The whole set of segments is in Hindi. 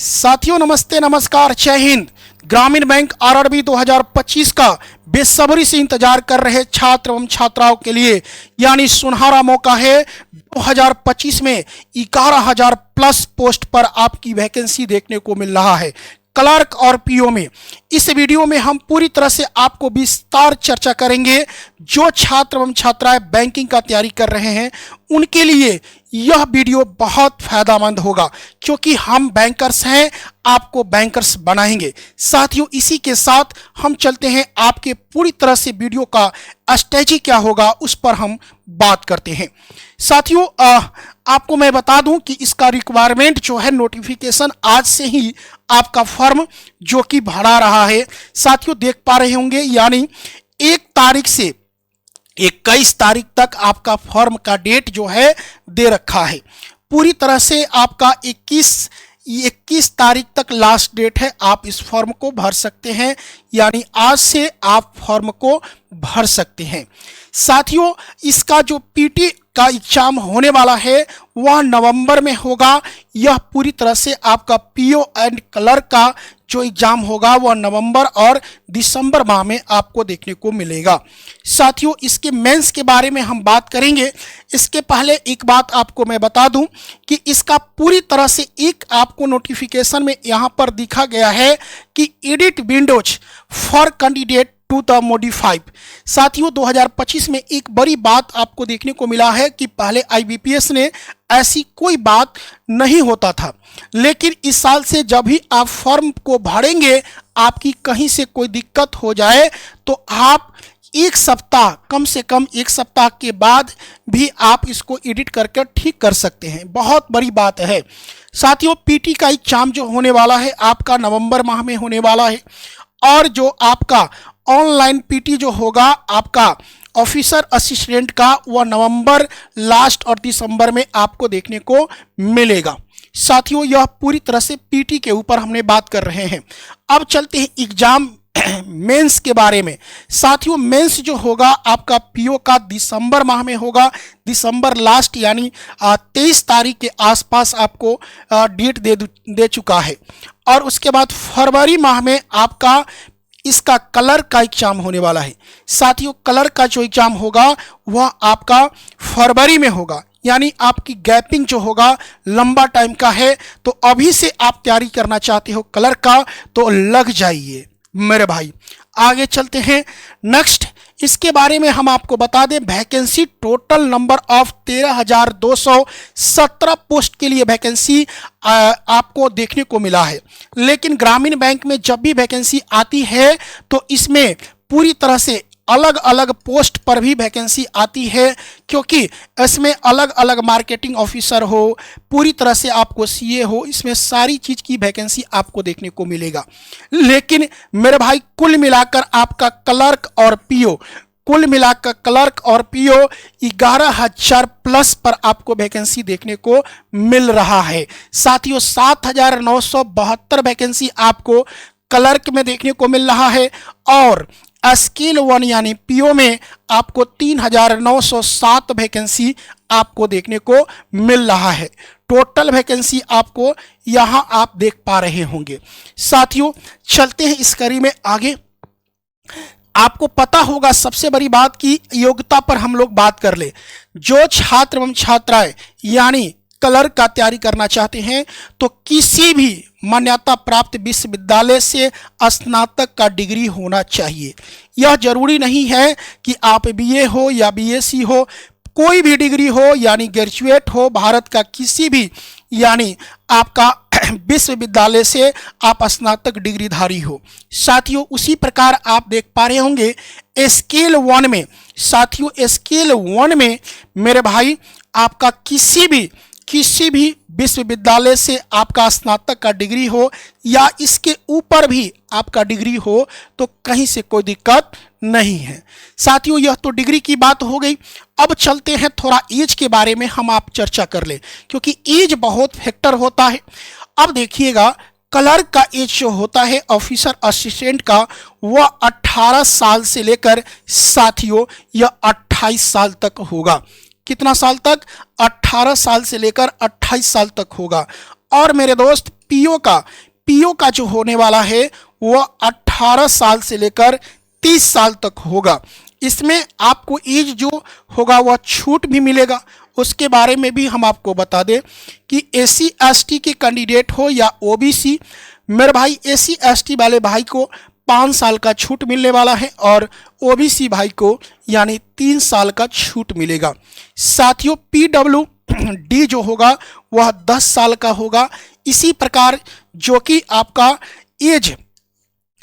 साथियों नमस्ते नमस्कार जय हिंद। ग्रामीण बैंक आरआरबी 2025 का बेसब्री से इंतजार कर रहे छात्र एवं छात्राओं के लिए यानी सुनहरा मौका है। 2025 में 11,000 प्लस पोस्ट पर आपकी वैकेंसी देखने को मिल रहा है क्लर्क और पीओ में। इस वीडियो में हम पूरी तरह से आपको विस्तार चर्चा करेंगे। जो छात्र एवं छात्राएं बैंकिंग का तैयारी कर रहे हैं उनके लिए यह वीडियो बहुत फायदेमंद होगा, क्योंकि हम बैंकर्स हैं, आपको बैंकर्स बनाएंगे। साथियों इसी के साथ हम चलते हैं आपके पूरी तरह से वीडियो का स्ट्रेटजी क्या होगा उस पर हम बात करते हैं। साथियों आपको मैं बता दूं कि इसका रिक्वायरमेंट जो है नोटिफिकेशन आज से ही आपका फॉर्म जो कि भरा रहा है। साथियों देख पा रहे होंगे यानी 1 तारीख से 21 तारीख तक आपका फॉर्म का डेट जो है दे रखा है। पूरी तरह से आपका 21 तारीख तक लास्ट डेट है। आप इस फॉर्म को भर सकते हैं, यानी आज से आप फॉर्म को भर सकते हैं। साथियों इसका जो पीटी का एग्जाम होने वाला है वह नवंबर में होगा। यह पूरी तरह से आपका पीओ एंड क्लर्क का जो एग्जाम होगा वह नवंबर और दिसंबर माह में आपको देखने को मिलेगा। साथियों इसके मेंस के बारे में हम बात करेंगे। इसके पहले एक बात आपको मैं बता दूं कि इसका पूरी तरह से एक आपको नोटिफिकेशन में यहां पर दिखा गया है कि edit windows for candidate to the modified. साथियों 2025 में एक बड़ी बात आपको देखने को मिला है कि पहले आईबीपीएस ने ऐसी कोई बात नहीं होता था, लेकिन इस साल से जब भी आप फॉर्म को भरेंगे आपकी कहीं से कोई दिक्कत हो जाए तो आप एक सप्ताह, कम से कम 1 सप्ताह के बाद भी आप इसको एडिट करके ठीक कर सकते हैं। बहुत बड़ी बात है। साथियों पीटी का एग्जाम जो होने वाला है आपका नवंबर माह में होने वाला है, और जो आपका ऑनलाइन पीटी जो होगा आपका ऑफिसर असिस्टेंट का वह नवंबर लास्ट और दिसंबर में आपको देखने को मिलेगा। साथियों यह पूरी तरह से पीटी के ऊपर हमने बात कर रहे हैं। अब चलते हैं एग्जाम मेंस के बारे में। साथियों मेंस जो होगा आपका पीओ का दिसंबर माह में होगा। दिसंबर लास्ट यानी 23 तारीख के आसपास आपको डेट दे चुका है, और उसके बाद फरवरी माह में आपका इसका क्लर्क का एग्जाम होने वाला है। साथियों क्लर्क का जो एग्जाम होगा वह आपका फरवरी में होगा, यानी आपकी गैपिंग जो होगा लंबा टाइम का है। तो अभी से आप तैयारी करना चाहते हो क्लर्क का तो लग जाइए मेरे भाई। आगे चलते हैं नेक्स्ट। इसके बारे में हम आपको बता दें vacancy total number of 13,217 post के लिए वैकेंसी आपको देखने को मिला है। लेकिन ग्रामीण बैंक में जब भी वैकेंसी आती है तो इसमें पूरी तरह से अलग अलग पोस्ट पर भी वैकेंसी आती है, क्योंकि इसमें अलग अलग मार्केटिंग ऑफिसर हो, पूरी तरह से आपको सीए हो, इसमें सारी चीज़ की वैकेंसी आपको देखने को मिलेगा। लेकिन मेरे भाई कुल मिलाकर आपका क्लर्क और पीओ, कुल मिलाकर क्लर्क और पीओ 11,000 प्लस पर आपको वैकेंसी देखने को मिल रहा है। साथियों 7,972 वैकेंसी आपको क्लर्क में देखने को मिल रहा है, और स्केल 1 यानी पीओ में आपको 3,907 वैकेंसी आपको देखने को मिल रहा है। टोटल वैकेंसी आपको यहां आप देख पा रहे होंगे। साथियों चलते हैं इस कड़ी में आगे। आपको पता होगा सबसे बड़ी बात की योग्यता पर हम लोग बात कर ले। जो छात्र एवं छात्राएं यानी क्लर्क का तैयारी करना चाहते हैं तो किसी भी मान्यता प्राप्त विश्वविद्यालय से स्नातक का डिग्री होना चाहिए। यह जरूरी नहीं है कि आप बीए हो या बीएससी हो, कोई भी डिग्री हो यानी ग्रेजुएट हो, भारत का किसी भी यानी आपका विश्वविद्यालय से आप स्नातक डिग्रीधारी हो। साथियों उसी प्रकार आप देख पा रहे होंगे स्केल 1 में। साथियों स्केल 1 में मेरे भाई आपका किसी भी विश्वविद्यालय से आपका स्नातक का डिग्री हो या इसके ऊपर भी आपका डिग्री हो तो कहीं से कोई दिक्कत नहीं है। साथियों यह तो डिग्री की बात हो गई। अब चलते हैं थोड़ा एज के बारे में हम आप चर्चा कर ले, क्योंकि एज बहुत फैक्टर होता है। अब देखिएगा क्लर्क का एज जो होता है ऑफिसर असिस्टेंट का वह 18 साल से लेकर साथियों यह 28 साल तक होगा। कितना साल तक? 18 साल से लेकर 28 साल तक होगा। और मेरे दोस्त पीओ का जो होने वाला है वह 18 साल से लेकर 30 साल तक होगा। इसमें आपको एज जो होगा वह छूट भी मिलेगा। उसके बारे में भी हम आपको बता दें कि एससी एसटी के कैंडिडेट हो या ओबीसी, मेरे भाई एससी एसटी वाले भाई को 5 साल का छूट मिलने वाला है और ओबीसी भाई को यानी 3 साल का छूट मिलेगा। साथियों पीडब्ल्यूडी जो होगा वह 10 साल का होगा। इसी प्रकार जो कि आपका एज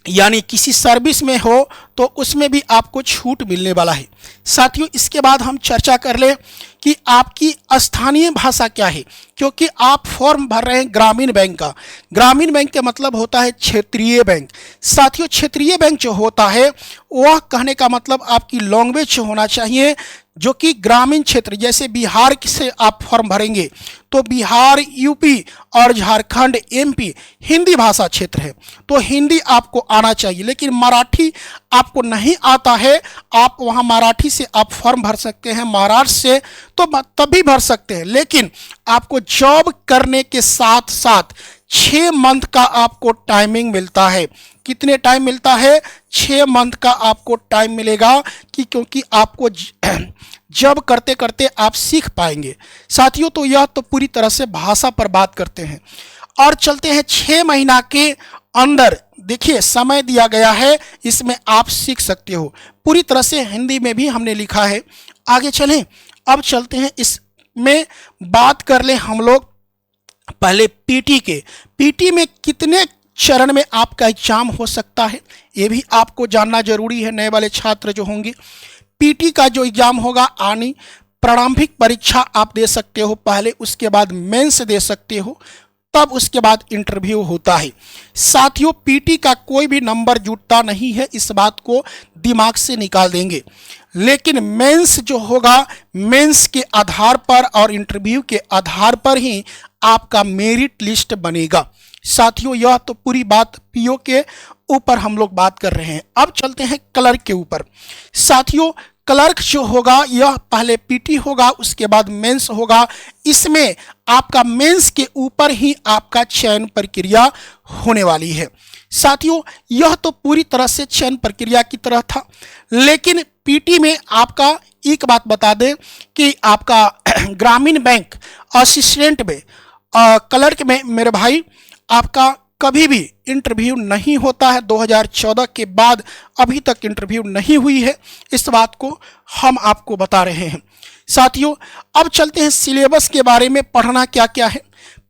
यानी किसी सर्विस में हो तो उसमें भी आपको छूट मिलने वाला है। साथियों इसके बाद हम चर्चा कर लें कि आपकी स्थानीय भाषा क्या है, क्योंकि आप फॉर्म भर रहे हैं ग्रामीण बैंक का। ग्रामीण बैंक का मतलब होता है क्षेत्रीय बैंक। साथियों क्षेत्रीय बैंक जो होता है वह कहने का मतलब आपकी लैंग्वेज होना चाहिए जो कि ग्रामीण क्षेत्र, जैसे बिहार से आप फॉर्म भरेंगे तो बिहार, यूपी और झारखंड, एमपी हिंदी भाषा क्षेत्र है तो हिंदी आपको आना चाहिए। लेकिन मराठी आपको नहीं आता है, आप वहाँ मराठी से आप फॉर्म भर सकते हैं, महाराष्ट्र से तो तभी भर सकते हैं। लेकिन आपको जॉब करने के साथ साथ 6 मंथ का आपको टाइमिंग मिलता है। कितने टाइम मिलता है? 6 मंथ का आपको टाइम मिलेगा कि क्योंकि आपको जब करते करते आप सीख पाएंगे। साथियों तो यह तो पूरी तरह से भाषा पर बात करते हैं और चलते हैं 6 महीना के अंदर। देखिए समय दिया गया है, इसमें आप सीख सकते हो। पूरी तरह से हिंदी में भी हमने लिखा है। आगे चलें, अब चलते हैं इसमें बात कर लें हम लोग पहले पीटी के। पीटी में कितने चरण में आपका एग्जाम हो सकता है ये भी आपको जानना जरूरी है। नए वाले छात्र जो होंगे, पीटी का जो एग्जाम होगा आनी प्रारंभिक परीक्षा आप दे सकते हो पहले, उसके बाद मेंस दे सकते हो, तब उसके बाद इंटरव्यू होता है। साथियों पीटी का कोई भी नंबर जुटता नहीं है, इस बात को दिमाग से निकाल देंगे। लेकिन मेंस जो होगा, मेंस के आधार पर और इंटरव्यू के आधार पर ही आपका मेरिट लिस्ट बनेगा। साथियों यह तो पूरी बात पीओ के ऊपर हम लोग बात कर रहे हैं। अब चलते हैं क्लर्क के ऊपर। साथियों क्लर्क जो होगा यह पहले पीटी होगा, उसके बाद मेंस होगा। इसमें आपका मेंस के ऊपर ही आपका चयन प्रक्रिया होने वाली है। साथियों यह तो पूरी तरह से चयन प्रक्रिया की तरह था, लेकिन पीटी में आपका एक बात बता दें कि आपका ग्रामीण बैंक असिस्टेंट में क्लर्क में मेरे भाई आपका कभी भी इंटरव्यू नहीं होता है। 2014 के बाद अभी तक इंटरव्यू नहीं हुई है, इस बात को हम आपको बता रहे हैं। साथियों अब चलते हैं सिलेबस के बारे में, पढ़ना क्या क्या है।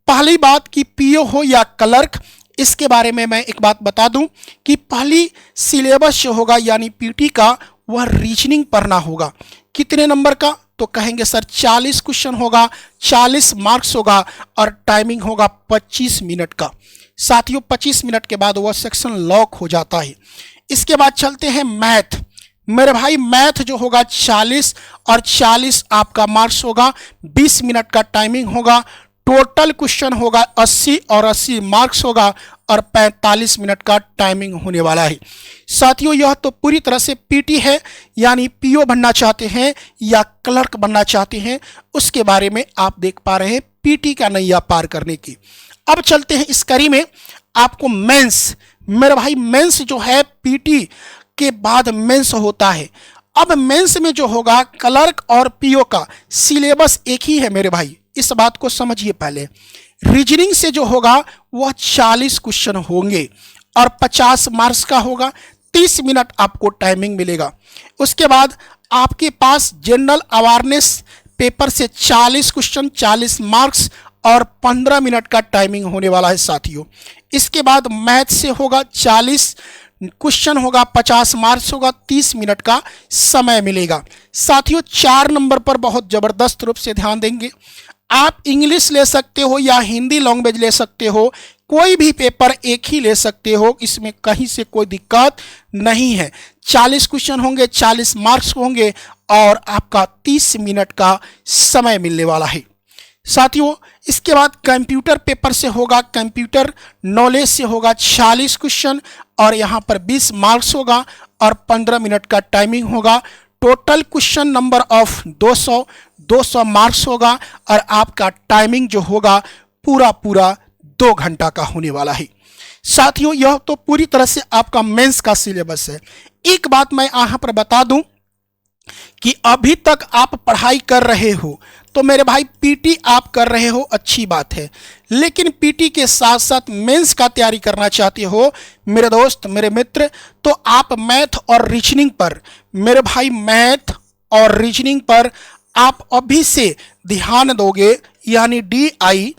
पहली बात कि पीओ हो या क्लर्क, इसके बारे में मैं एक बात बता दूं कि पहली सिलेबस जो होगा यानी पीटी का वह रीजनिंग पढ़ना होगा। कितने नंबर का? तो कहेंगे सर 40 क्वेश्चन होगा, 40 मार्क्स होगा और टाइमिंग होगा 25 मिनट का। साथियों 25 मिनट के बाद वह सेक्शन लॉक हो जाता है। इसके बाद चलते हैं मैथ। मेरे भाई मैथ जो होगा 40 और 40 आपका मार्क्स होगा, 20 मिनट का टाइमिंग होगा। टोटल क्वेश्चन होगा 80 और 80 मार्क्स होगा और 45 मिनट का टाइमिंग होने वाला है। साथियों यह तो पूरी तरह से पीटी है, यानी पीओ बनना चाहते हैं या क्लर्क बनना चाहते हैं उसके बारे में आप देख पा रहे हैं, पीटी का नैया पार करने की। अब चलते हैं इस कड़ी में आपको मेंस। मेरे भाई मेंस जो है पीटी के बाद मेंस होता है। अब मेंस में जो होगा क्लर्क और पीओ का सिलेबस एक ही है मेरे भाई, इस बात को समझिए। पहले रीजनिंग से जो होगा वह 40 क्वेश्चन होंगे और 50 मार्क्स का होगा, 30 मिनट आपको टाइमिंग मिलेगा। उसके बाद आपके पास जनरल अवेयरनेस पेपर से 40 क्वेश्चन, 40 मार्क्स और 15 मिनट का टाइमिंग होने वाला है साथियों। इसके बाद मैथ से होगा 40 क्वेश्चन होगा, 50 मार्क्स होगा, 30 मिनट का समय मिलेगा। साथियों 4 नंबर पर बहुत ज़बरदस्त रूप से ध्यान देंगे। आप इंग्लिश ले सकते हो या हिंदी लैंग्वेज ले सकते हो, कोई भी पेपर एक ही ले सकते हो, इसमें कहीं से कोई दिक्कत नहीं है। 40 क्वेश्चन होंगे, 40 मार्क्स होंगे और आपका 30 मिनट का समय मिलने वाला है। साथियों इसके बाद कंप्यूटर पेपर से होगा, कंप्यूटर नॉलेज से होगा 40 क्वेश्चन और यहाँ पर 20 मार्क्स होगा और 15 मिनट का टाइमिंग होगा। Total question number of 200 marks होगा और आपका टाइमिंग जो होगा पूरा 2 घंटा का होने वाला है। साथियों, यह तो पूरी तरह से आपका मेंस का सिलेबस है। एक बात मैं यहाँ पर बता दूं कि अभी तक आप पढ़ाई कर रहे हो तो मेरे भाई पीटी आप कर रहे हो, अच्छी बात है, लेकिन पीटी के साथ साथ मेंस का तैयारी करना चाहते हो मेरे दोस्त, मेरे मित्र, तो आप मैथ और रीजनिंग पर, मेरे भाई मैथ और रीजनिंग पर आप अभी से ध्यान दोगे, यानी DI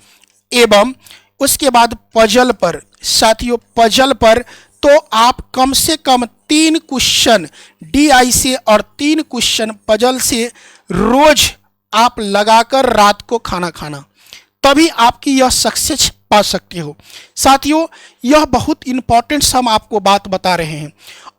एवं उसके बाद पजल पर। साथियों, पजल पर तो आप कम से कम 3 क्वेश्चन DI से और 3 क्वेश्चन पजल से रोज आप लगाकर रात को खाना खाना, तभी आपकी यह सक्सेस पा सकते हो। साथियों, यह बहुत इंपॉर्टेंट हम आपको बात बता रहे हैं।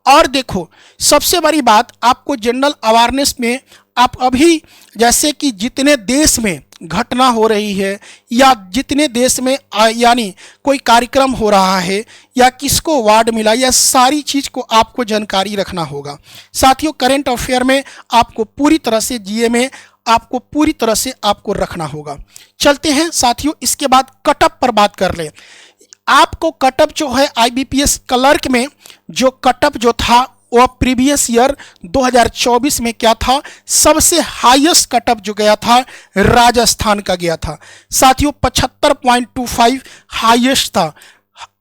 और देखो, सबसे बड़ी बात, आपको जनरल अवेयरनेस में आप अभी जैसे कि जितने देश में घटना हो रही है या जितने देश में यानी कोई कार्यक्रम हो रहा है या किसको अवार्ड मिला, यह सारी चीज़ को आपको जानकारी रखना होगा। साथियों, करंट अफेयर में आपको पूरी तरह से, GA में आपको पूरी तरह से आपको रखना होगा। चलते हैं साथियों, इसके बाद कटअप पर बात कर लें। आपको कटअप जो है IBPS क्लर्क में जो कटअप जो था वह प्रीवियस ईयर 2024 में क्या था, सबसे हाईएस्ट कटअप जो गया था राजस्थान का गया था। साथियों, 75.25 हाईएस्ट था।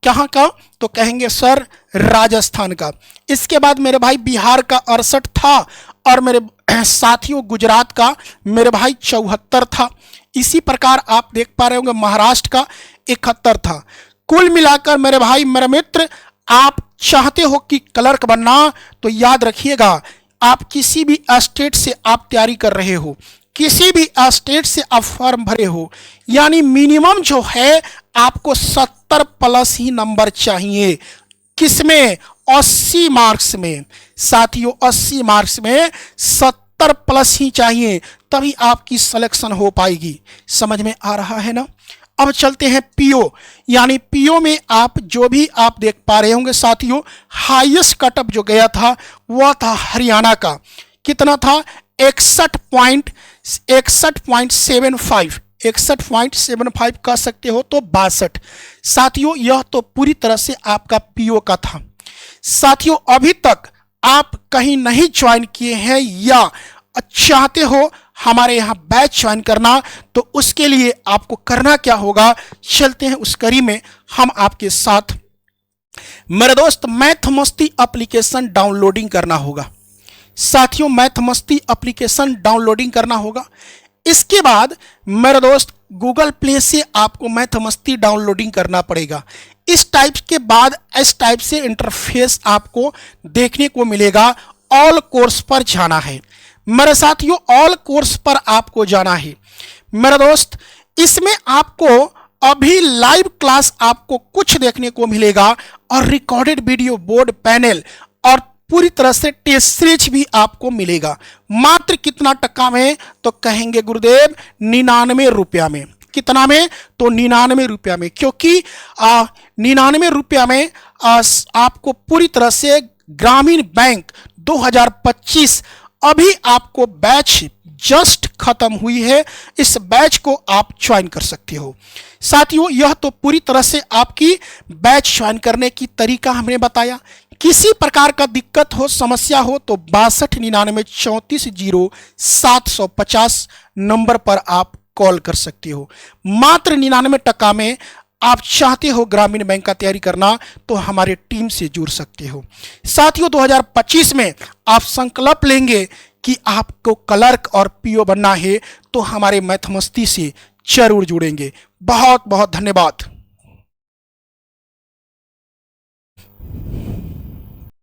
कहाँ का? तो कहेंगे सर राजस्थान का। इसके बाद मेरे भाई बिहार का 68 था और मेरे साथियों गुजरात का मेरे भाई 74 था। इसी प्रकार आप देख पा रहे होंगे महाराष्ट्र का 71 था। कुल मिलाकर मेरे भाई, मेरे मित्र, आप चाहते हो कि क्लर्क बनना तो याद रखिएगा, आप किसी भी स्टेट से आप तैयारी कर रहे हो, किसी भी स्टेट से आप फॉर्म भरे हो, यानी मिनिमम जो है आपको 70 प्लस ही नंबर चाहिए। किसमें? 80 मार्क्स में। साथियों, 80 मार्क्स में 70 प्लस ही चाहिए, तभी आपकी सिलेक्शन हो पाएगी। समझ में आ रहा है ना? अब चलते हैं PO, यानी PO में आप जो भी आप देख पा रहे होंगे साथियों, हाईएस्ट कटअप जो गया था वह था हरियाणा का। कितना था? 61.75, 61.75 कह सकते हो तो 62। साथियों, यह तो पूरी तरह से आपका PO का था। साथियों, अभी तक आप कहीं नहीं ज्वाइन किए हैं या चाहते हो हमारे यहाँ बैच ज्वाइन करना, तो उसके लिए आपको करना क्या होगा, चलते हैं उस कड़ी में हम आपके साथ। मेरे दोस्त, मैथ मस्ती एप्लीकेशन डाउनलोडिंग करना होगा। साथियों, मैथ मस्ती एप्लीकेशन डाउनलोडिंग करना होगा। इसके बाद मेरे दोस्त, गूगल प्ले से आपको मैथ मस्ती डाउनलोडिंग करना पड़ेगा। इस टाइप के बाद इस टाइप से इंटरफेस आपको देखने को मिलेगा। ऑल कोर्स पर जाना है मेरे साथियों, ऑल कोर्स पर आपको जाना है मेरे दोस्त। इसमें आपको अभी लाइव क्लास आपको कुछ देखने को मिलेगा और रिकॉर्डेड वीडियो, बोर्ड पैनल और पूरी तरह से टेस्ट सीरीज भी आपको मिलेगा। मात्र कितना टका में? तो कहेंगे गुरुदेव 99 रुपया में। कितना में? तो 99 रुपया में, क्योंकि 99 रुपया में आपको पूरी तरह से ग्रामीण बैंक 2025 अभी आपको बैच जस्ट खत्म हुई है, इस बैच को आप ज्वाइन कर सकते हो। साथियों, यह तो पूरी तरह से आपकी बैच ज्वाइन करने की तरीका हमने बताया। किसी प्रकार का दिक्कत हो, समस्या हो तो 6299 नंबर पर आप कॉल कर सकते हो। मात्र 99 टका में आप चाहते हो ग्रामीण बैंक का तैयारी करना तो हमारे टीम से जुड़ सकते हो। साथियों, 2025 में आप संकल्प लेंगे कि आपको क्लर्क और PO बनना है तो हमारे मैथ मस्ती से जरूर जुड़ेंगे। बहुत बहुत धन्यवाद।